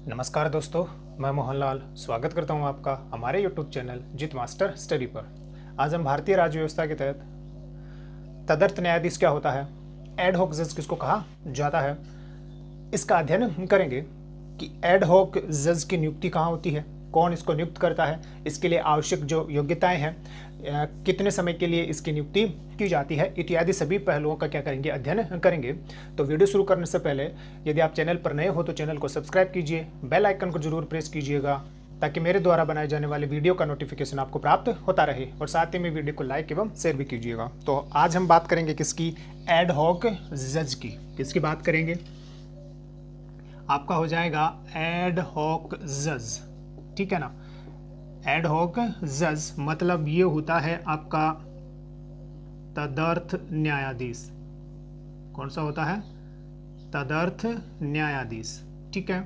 नमस्कार दोस्तों, मैं मोहनलाल स्वागत करता हूं आपका हमारे YouTube चैनल जित मास्टर स्टडी पर। आज हम भारतीय राज्य व्यवस्था के तहत तदर्थ न्यायाधीश क्या होता है, एड हॉक जज किसको कहा जाता है, इसका अध्ययन करेंगे कि एड हॉक जज की नियुक्ति कहाँ होती है, कौन इसको नियुक्त करता है, इसके लिए आवश्यक जो योग्यताएं हैं, कितने समय के लिए इसकी नियुक्ति की जाती है, इत्यादि सभी पहलुओं का क्या करेंगे, अध्ययन करेंगे। तो वीडियो शुरू करने से पहले यदि आप चैनल पर नए हो तो चैनल को सब्सक्राइब कीजिए, बेल आइकन को जरूर प्रेस कीजिएगा ताकि मेरे द्वारा बनाए जाने वाले वीडियो का नोटिफिकेशन आपको प्राप्त होता रहे, और साथ ही में वीडियो को लाइक एवं शेयर भी कीजिएगा। तो आज हम बात करेंगे किसकी, एड हॉक जज की। किसकी बात करेंगे, आपका हो जाएगा एड हॉक जज, ठीक है ना। एड हॉक जज मतलब ये होता है आपका तदर्थ न्यायाधीश। कौन सा होता है, तदर्थ न्यायाधीश, ठीक है।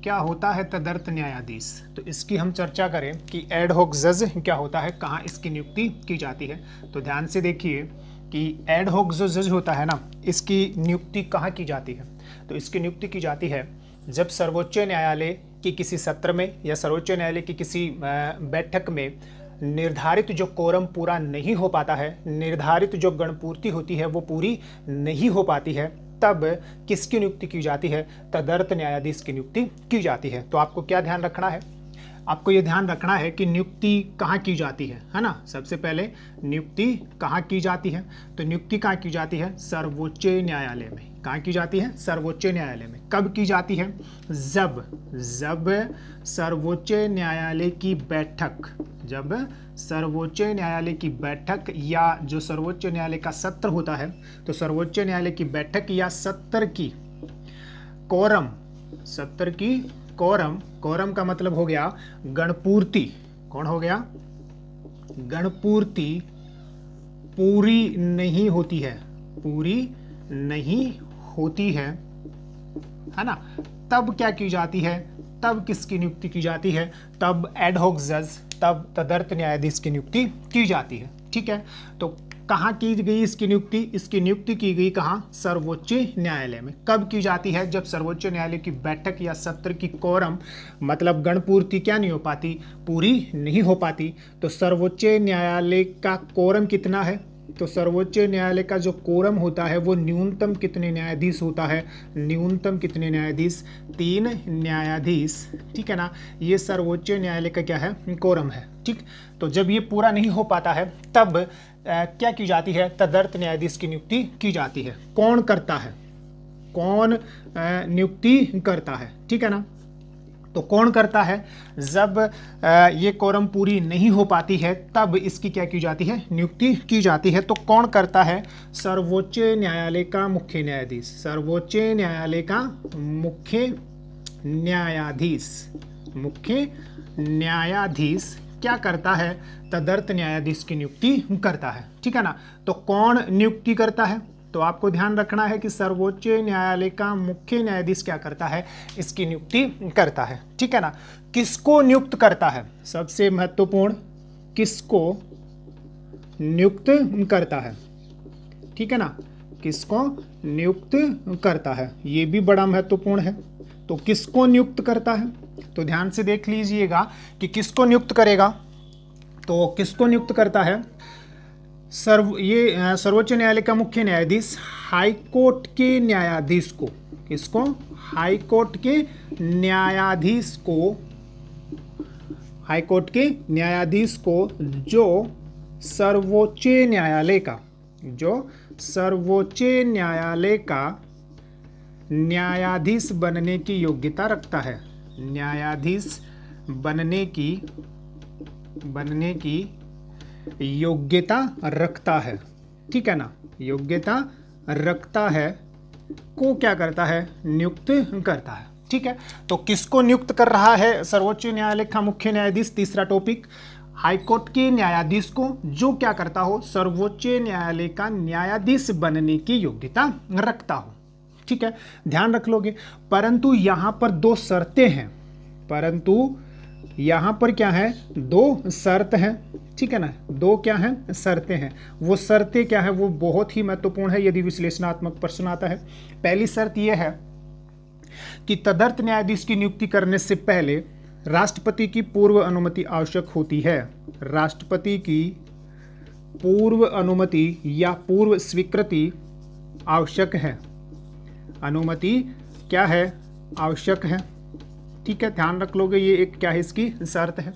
क्या होता है तदर्थ न्यायाधीश, तो इसकी हम चर्चा करें कि एड हॉक जज क्या होता है, कहाँ इसकी नियुक्ति की जाती है। तो ध्यान से देखिए कि एड हॉक जो जज होता है ना, इसकी नियुक्ति कहाँ की जाती है। तो इसकी नियुक्ति की जाती है जब सर्वोच्च न्यायालय की किसी सत्र में या सर्वोच्च न्यायालय की किसी बैठक में निर्धारित जो कोरम पूरा नहीं हो पाता है, निर्धारित जो गणपूर्ति होती है वो पूरी नहीं हो पाती है, तब किसकी नियुक्ति की जाती है, तदर्थ न्यायाधीश की नियुक्ति की जाती है। तो आपको क्या ध्यान रखना है, आपको ये ध्यान रखना है कि नियुक्ति कहाँ की जाती है ना। सबसे पहले नियुक्ति कहाँ की जाती है, तो नियुक्ति कहाँ की जाती है, सर्वोच्च न्यायालय में। कहाँ की जाती है, सर्वोच्च न्यायालय में। कब की जाती है, जब सर्वोच्च न्यायालय की बैठक, जब सर्वोच्च न्यायालय की बैठक या जो सर्वोच्च न्यायालय का सत्र होता है, तो सर्वोच्च न्यायालय की बैठक या सत्र की कोरम, सत्र की कोरम का मतलब हो गया गणपूर्ति। कौन हो गया, गणपूर्ति पूरी नहीं होती है, पूरी नहीं होती है ना। तब क्या की जाती है, तब किसकी नियुक्ति की जाती है, तब एड हॉक जज, तब तदर्थ न्यायाधीश की नियुक्ति की जाती है, ठीक है। तो कहाँ की गई इसकी नियुक्ति, इसकी नियुक्ति की गई कहाँ, सर्वोच्च न्यायालय में। कब की जाती है, जब सर्वोच्च न्यायालय की बैठक या सत्र की कोरम मतलब गणपूर्ति क्या नहीं हो पाती, पूरी नहीं हो पाती। तो सर्वोच्च न्यायालय का कोरम कितना है, तो सर्वोच्च न्यायालय का जो कोरम होता है वो न्यूनतम कितने न्यायाधीश होता है, न्यूनतम कितने न्यायाधीश, 3 न्यायाधीश, ठीक है ना। ये सर्वोच्च न्यायालय का क्या है, कोरम है, ठीक। तो जब ये पूरा नहीं हो पाता है तब क्या की जाती है, तदर्थ न्यायाधीश की नियुक्ति की जाती है। कौन करता है, कौन नियुक्ति करता है, ठीक है ना। तो कौन करता है, जब ये कोरम पूरी नहीं हो पाती है तब इसकी क्या की जाती है, नियुक्ति की जाती है। तो कौन करता है, सर्वोच्च न्यायालय का मुख्य न्यायाधीश, सर्वोच्च न्यायालय का मुख्य न्यायाधीश, मुख्य न्यायाधीश क्या करता है, तदर्थ न्यायाधीश की नियुक्ति करता है, ठीक है ना। तो कौन नियुक्ति करता है, तो आपको ध्यान रखना है कि सर्वोच्च न्यायालय का मुख्य न्यायाधीश क्या करता है, इसकी नियुक्ति करता है, ठीक है ना। किसको नियुक्त करता है, सबसे महत्वपूर्ण, किसको नियुक्त करता है, ठीक है ना, किसको नियुक्त करता है, ये भी बड़ा महत्वपूर्ण है। तो किसको नियुक्त करता है, तो ध्यान से देख लीजिएगा कि किसको नियुक्त करेगा। तो किसको नियुक्त करता है, सर्वोच्च न्यायालय का मुख्य न्यायाधीश हाईकोर्ट के न्यायाधीश को, किसको, हाईकोर्ट के न्यायाधीश को, हाईकोर्ट के न्यायाधीश को जो सर्वोच्च न्यायालय का, जो सर्वोच्च न्यायालय का न्यायाधीश बनने की योग्यता रखता है, न्यायाधीश बनने की योग्यता रखता है, ठीक है ना, योग्यता रखता है, को क्या करता है, नियुक्त करता है, ठीक है। तो किसको नियुक्त कर रहा है सर्वोच्च न्यायालय का मुख्य न्यायाधीश, तीसरा टॉपिक, हाईकोर्ट के न्यायाधीश को जो क्या करता हो, सर्वोच्च न्यायालय का न्यायाधीश बनने की योग्यता रखता हो, ठीक है, ध्यान रख लोगे। परंतु यहां पर 2 शर्तें हैं, परंतु यहाँ पर क्या है, दो शर्त हैं, ठीक है ना, दो क्या हैं, शर्तें हैं। वो शर्तें क्या है, वो बहुत ही महत्वपूर्ण है यदि विश्लेषणात्मक प्रश्न आता है। पहली शर्त यह है कि तदर्थ न्यायाधीश की नियुक्ति करने से पहले राष्ट्रपति की पूर्व अनुमति आवश्यक होती है। राष्ट्रपति की पूर्व अनुमति या पूर्व स्वीकृति आवश्यक है। अनुमति क्या है, आवश्यक है, ठीक है, ध्यान रख लोगे, ये एक क्या है, इसकी शर्त है।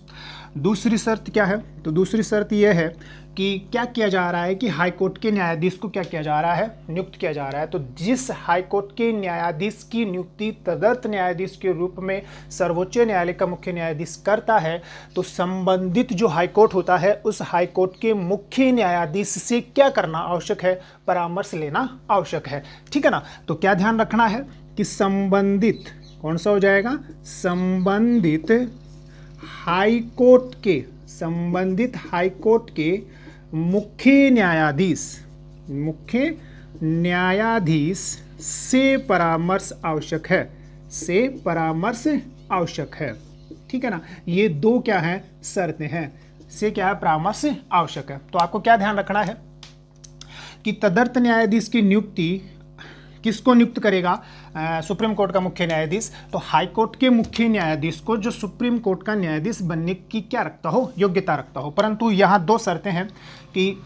दूसरी शर्त क्या है, तो दूसरी शर्त यह है कि क्या किया जा रहा है कि हाईकोर्ट के न्यायाधीश को क्या किया जा रहा है, नियुक्त किया जा रहा है। तो जिस हाईकोर्ट के न्यायाधीश की नियुक्ति तदर्थ न्यायाधीश के रूप में सर्वोच्च न्यायालय का मुख्य न्यायाधीश करता है, तो संबंधित जो हाईकोर्ट होता है उस हाईकोर्ट के मुख्य न्यायाधीश से क्या करना आवश्यक है, परामर्श लेना आवश्यक है, ठीक है ना। तो क्या ध्यान रखना है कि संबंधित कौन सा हो जाएगा, संबंधित हाईकोर्ट के मुख्य न्यायाधीश से परामर्श आवश्यक है, ठीक है ना। ये दो क्या है, शर्तें हैं, से क्या है, परामर्श आवश्यक है। तो आपको क्या ध्यान रखना है कि तदर्थ न्यायाधीश की नियुक्ति किसको नियुक्त करेगा, सुप्रीम कोर्ट का मुख्य न्यायाधीश। तो हाई कोर्ट के मुख्य न्यायाधीश को जो सुप्रीम कोर्ट का न्यायाधीश बनने की क्या रखता हो, योग्यता रखता हो। परंतु यहाँ दो शर्तें हैं कि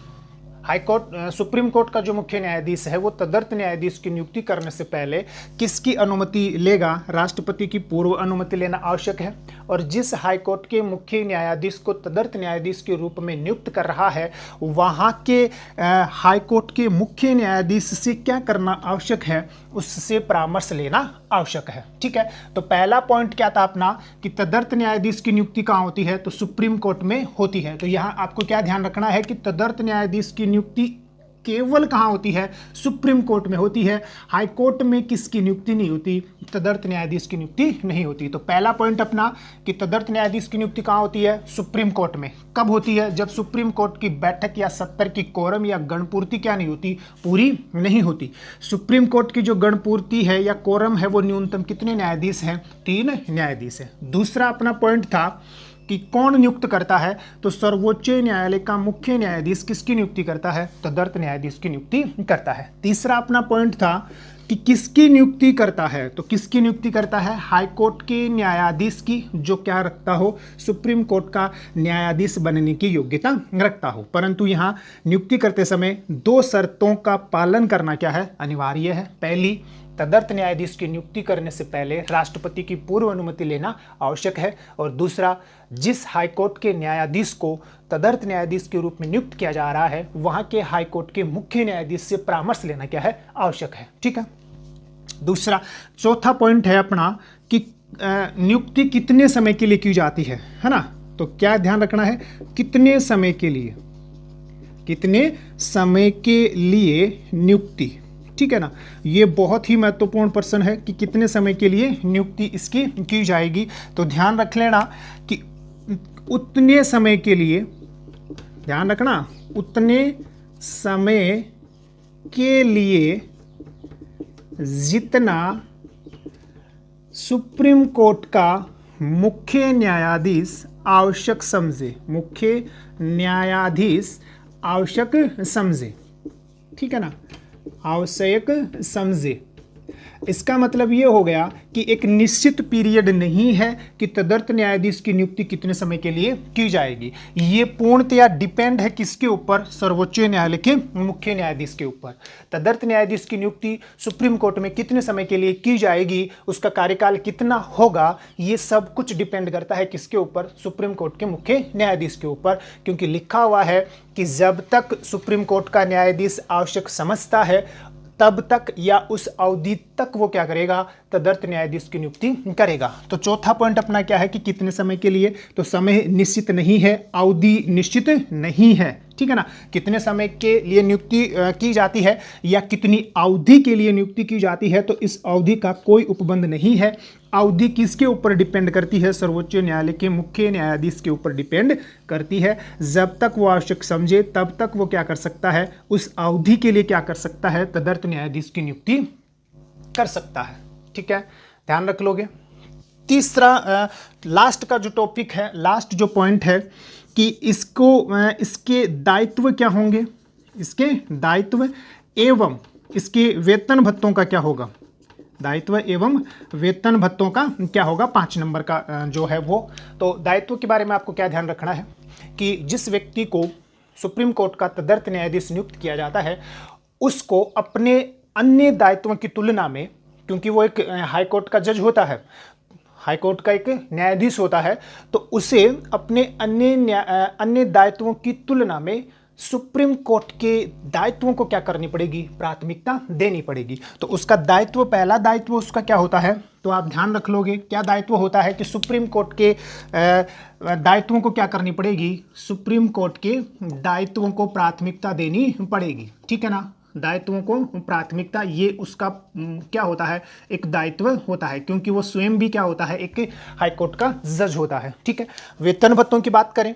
सुप्रीम कोर्ट का जो मुख्य न्यायाधीश है वो तदर्थ न्यायाधीश की नियुक्ति करने से पहले किसकी अनुमति लेगा, राष्ट्रपति की पूर्व अनुमति लेना आवश्यक है। और जिस हाई कोर्ट के मुख्य न्यायाधीश को तदर्थ न्यायाधीश के रूप में नियुक्त कर रहा है, वहाँ के हाई कोर्ट के मुख्य न्यायाधीश से क्या करना आवश्यक है, उससे परामर्श लेना आवश्यक है, ठीक है। तो पहला पॉइंट क्या था अपना कि तदर्थ न्यायाधीश की नियुक्ति कहाँ होती है, तो सुप्रीम कोर्ट में होती है। तो यहाँ आपको क्या ध्यान रखना है कि तदर्थ न्यायाधीश की नियुक्ति केवल कहाँ होती है, सुप्रीम कोर्ट में होती है। हाई कोर्ट में किसकी नियुक्ति नहीं होती, तदर्थ न्यायाधीश की नियुक्ति नहीं होती। तो पहला पॉइंट अपना कि तदर्थ न्यायाधीश की नियुक्ति कहाँ होती है, सुप्रीम कोर्ट में। कब होती है, जब सुप्रीम कोर्ट की बैठक या 70 की कोरम या गणपूर्ति क्या नहीं होती, पूरी नहीं होती। सुप्रीम कोर्ट की जो गणपूर्ति है या कोरम है वो न्यूनतम कितने न्यायाधीश हैं, 3 न्यायाधीश है। दूसरा अपना पॉइंट था कि कौन नियुक्त करता है, तो सर्वोच्च न्यायालय का मुख्य न्यायाधीश किसकी नियुक्ति करता है, तदर्थ न्यायाधीश की नियुक्ति करता है। तीसरा अपना पॉइंट था कि किसकी नियुक्ति करता है, तो किसकी नियुक्ति करता है, हाई कोर्ट के न्यायाधीश की, जो क्या रखता हो, सुप्रीम कोर्ट का न्यायाधीश बनने की योग्यता रखता हो। परंतु यहाँ नियुक्ति करते समय दो शर्तों का पालन करना क्या है, अनिवार्य है। पहली, तदर्थ न्यायाधीश की नियुक्ति करने से पहले राष्ट्रपति की पूर्व अनुमति लेना आवश्यक है। और दूसरा, जिस हाईकोर्ट के न्यायाधीश को तदर्थ न्यायाधीश के रूप में नियुक्त किया जा रहा है, वहां के हाईकोर्ट के मुख्य न्यायाधीश से परामर्श लेना क्या है, आवश्यक है, ठीक है। दूसरा, चौथा पॉइंट है अपना कि नियुक्ति कितने समय के लिए की जाती है ना। तो क्या ध्यान रखना है, कितने समय के लिए नियुक्ति, ठीक है ना। ये बहुत ही महत्वपूर्ण प्रश्न है कि कितने समय के लिए नियुक्ति इसकी की जाएगी। तो ध्यान रख लेना कि उतने समय के लिए, ध्यान रखना, उतने समय के लिए जितना सुप्रीम कोर्ट का मुख्य न्यायाधीश आवश्यक समझे, मुख्य न्यायाधीश आवश्यक समझे, ठीक है ना, आवश्यक समझे। इसका मतलब ये हो गया कि एक निश्चित पीरियड नहीं है कि तदर्थ न्यायाधीश की नियुक्ति कितने समय के लिए की जाएगी। ये पूर्णतया डिपेंड है किसके ऊपर, सर्वोच्च न्यायालय के मुख्य न्यायाधीश के ऊपर। तदर्थ न्यायाधीश की नियुक्ति सुप्रीम कोर्ट में कितने समय के लिए की जाएगी, उसका कार्यकाल कितना होगा, ये सब कुछ डिपेंड करता है किसके ऊपर, सुप्रीम कोर्ट के मुख्य न्यायाधीश के ऊपर। क्योंकि लिखा हुआ है कि जब तक सुप्रीम कोर्ट का न्यायाधीश आवश्यक समझता है तब तक या उस अवधि तक वो क्या करेगा, तदर्थ न्यायाधीश की नियुक्ति करेगा। तो चौथा पॉइंट अपना क्या है कि कितने समय के लिए, तो समय निश्चित नहीं है, अवधि निश्चित नहीं है, ठीक है ना। कितने समय के लिए नियुक्ति की जाती है या कितनी अवधि के लिए नियुक्ति की जाती है, तो इस अवधि का कोई उपबंध नहीं है। अवधि किसके ऊपर डिपेंड करती है, सर्वोच्च न्यायालय के मुख्य न्यायाधीश के ऊपर डिपेंड करती है। जब तक वो आवश्यक समझे तब तक वो क्या कर सकता है, उस अवधि के लिए क्या कर सकता है, तदर्थ न्यायाधीश की नियुक्ति कर सकता है, ठीक है, ध्यान रख लोगे। तीसरा लास्ट का जो टॉपिक है, लास्ट जो पॉइंट है कि इसके दायित्व क्या होंगे, इसके दायित्व एवं इसके वेतन भत्तों का क्या होगा, दायित्व एवं वेतन भत्तों का क्या होगा, 5 नंबर का जो है वो। तो दायित्व के बारे में आपको क्या ध्यान रखना है कि जिस व्यक्ति को सुप्रीम कोर्ट का तदर्थ न्यायाधीश नियुक्त किया जाता है उसको अपने अन्य दायित्वों की तुलना में, क्योंकि वो एक हाई कोर्ट का जज होता है, हाई कोर्ट का एक न्यायाधीश होता है, तो उसे अपने अन्य दायित्वों की तुलना में सुप्रीम कोर्ट के दायित्वों को क्या करनी पड़ेगी, प्राथमिकता देनी पड़ेगी। तो उसका दायित्व, पहला दायित्व उसका क्या होता है, तो आप ध्यान रख लोगे क्या दायित्व होता है कि सुप्रीम कोर्ट के दायित्वों को क्या करनी पड़ेगी, सुप्रीम कोर्ट के दायित्वों को प्राथमिकता देनी पड़ेगी, ठीक है ना। दायित्वों को प्राथमिकता, ये उसका क्या होता है, एक दायित्व होता है, क्योंकि वो स्वयं भी क्या होता है, एक हाई कोर्ट का जज होता है, ठीक है। वेतन भत्तों की बात करें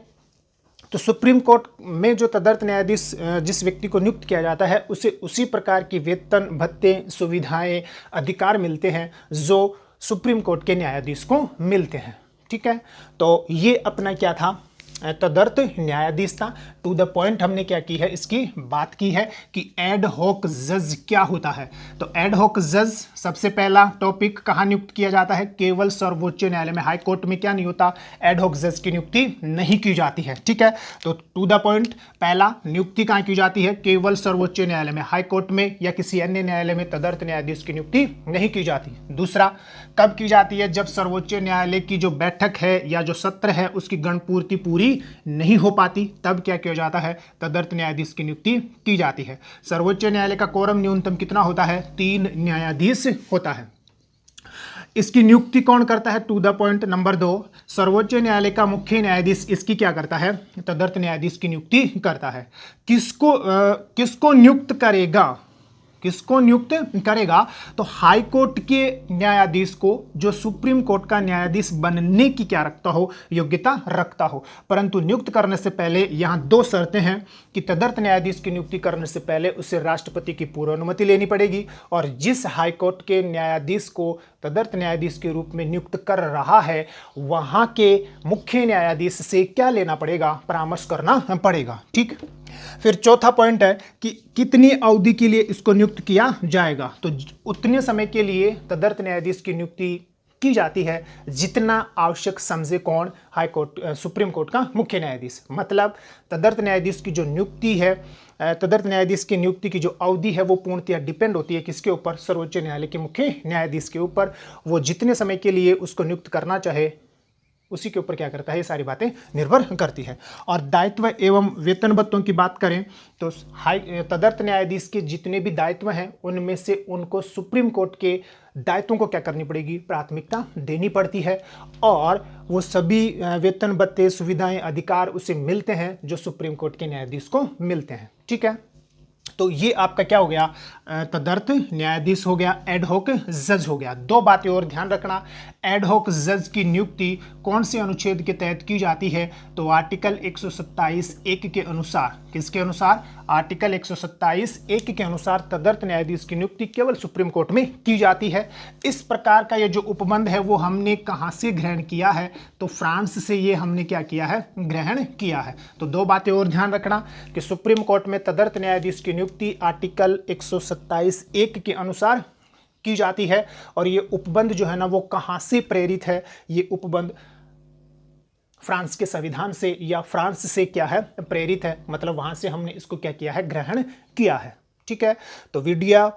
तो सुप्रीम कोर्ट में जो तदर्थ न्यायाधीश जिस व्यक्ति को नियुक्त किया जाता है उसे उसी प्रकार की वेतन भत्ते सुविधाएं अधिकार मिलते हैं जो सुप्रीम कोर्ट के न्यायाधीश को मिलते हैं, ठीक है। तो ये अपना क्या था, तदर्थ न्यायाधीश था। टू द पॉइंट हमने क्या की है, इसकी बात की है कि एड हॉक जज क्या होता है। तो एड हॉक जज सबसे पहला टॉपिक कहाँ नियुक्त किया जाता है, केवल सर्वोच्च न्यायालय में। हाई कोर्ट में क्या नहीं होता, एड हॉक जज की नियुक्ति नहीं की जाती है, ठीक है। तो टू द पॉइंट, पहला नियुक्ति कहाँ की जाती है, केवल सर्वोच्च न्यायालय में। हाई कोर्ट में या किसी अन्य न्यायालय में तदर्थ न्यायाधीश की नियुक्ति नहीं की जाती। दूसरा, कब की जाती है, जब सर्वोच्च न्यायालय की जो बैठक है या जो सत्र है उसकी गणपूर्ति पूरी नहीं हो पाती, तब क्या किया जाता है, तदर्थ न्यायाधीश की नियुक्ति की जाती है। सर्वोच्च न्यायालय का कोरम न्यूनतम कितना होता है, 3 न्यायाधीश होता है। इसकी नियुक्ति कौन करता है, टू द पॉइंट नंबर 2, सर्वोच्च न्यायालय का मुख्य न्यायाधीश इसकी क्या करता है, तदर्थ न्यायाधीश की नियुक्ति करता है। किसको नियुक्त करेगा, किसको नियुक्त करेगा, तो हाई कोर्ट के न्यायाधीश को जो सुप्रीम कोर्ट का न्यायाधीश बनने की क्या रखता हो, योग्यता रखता हो। परंतु नियुक्त करने से पहले यहां 2 शर्तें हैं कि तदर्थ न्यायाधीश की नियुक्ति करने से पहले उसे राष्ट्रपति की पूर्व अनुमति लेनी पड़ेगी, और जिस हाई कोर्ट के न्यायाधीश को तदर्थ न्यायाधीश के रूप में नियुक्त कर रहा है वहां के मुख्य न्यायाधीश से क्या लेना पड़ेगा, परामर्श करना पड़ेगा, ठीक। फिर चौथा पॉइंट है कि कितनी अवधि के लिए इसको नियुक्त किया जाएगा, तो उतने समय के लिए तदर्थ न्यायाधीश की नियुक्ति की जाती है जितना आवश्यक समझे कौन, हाई कोर्ट सुप्रीम कोर्ट का मुख्य न्यायाधीश। मतलब तदर्थ न्यायाधीश की जो नियुक्ति है, तदर्थ न्यायाधीश की नियुक्ति की जो अवधि है वो पूर्णतः डिपेंड होती है किसके ऊपर, सर्वोच्च न्यायालय के मुख्य न्यायाधीश के ऊपर। वो जितने समय के लिए उसको नियुक्त करना चाहे उसी के ऊपर क्या करता है, ये सारी बातें निर्भर करती है। और दायित्व एवं वेतन भत्तों की बात करें तो तदर्थ न्यायाधीश के जितने भी दायित्व हैं उनमें से उनको सुप्रीम कोर्ट के दायित्वों को क्या करनी पड़ेगी, प्राथमिकता देनी पड़ती है, और वो सभी वेतन भत्ते सुविधाएं अधिकार उसे मिलते हैं जो सुप्रीम कोर्ट के न्यायाधीश को मिलते हैं, ठीक है। तो ये आपका क्या हो गया, तदर्थ न्यायाधीश हो गया, एडहॉक जज हो गया। 2 बातें और ध्यान रखना, एडहॉक जज की नियुक्ति कौन से अनुच्छेद के तहत की जाती है, तो आर्टिकल 127(1) के अनुसार। किसके अनुसार, आर्टिकल 127(1) के अनुसार तदर्थ न्यायाधीश की नियुक्ति केवल सुप्रीम कोर्ट में की जाती है। इस प्रकार का ये जो उपबंध है वो हमने कहाँ से ग्रहण किया है, तो फ्रांस से ये हमने क्या किया है, ग्रहण किया है। तो 2 बातें और ध्यान रखना कि सुप्रीम कोर्ट में तदर्थ न्यायाधीश की नियुक्ति आर्टिकल 127(1) के अनुसार की जाती है, और ये उपबंध जो है ना वो कहाँ से प्रेरित है, ये उपबंध फ्रांस के संविधान से या फ्रांस से क्या है, प्रेरित है। मतलब वहां से हमने इसको क्या किया है, ग्रहण किया है, ठीक है। तो वीडियो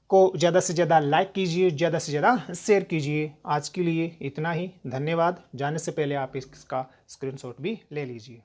को ज़्यादा से ज़्यादा लाइक कीजिए, ज़्यादा से ज़्यादा शेयर कीजिए। आज के लिए इतना ही, धन्यवाद। जाने से पहले आप इसका स्क्रीनशॉट भी ले लीजिए।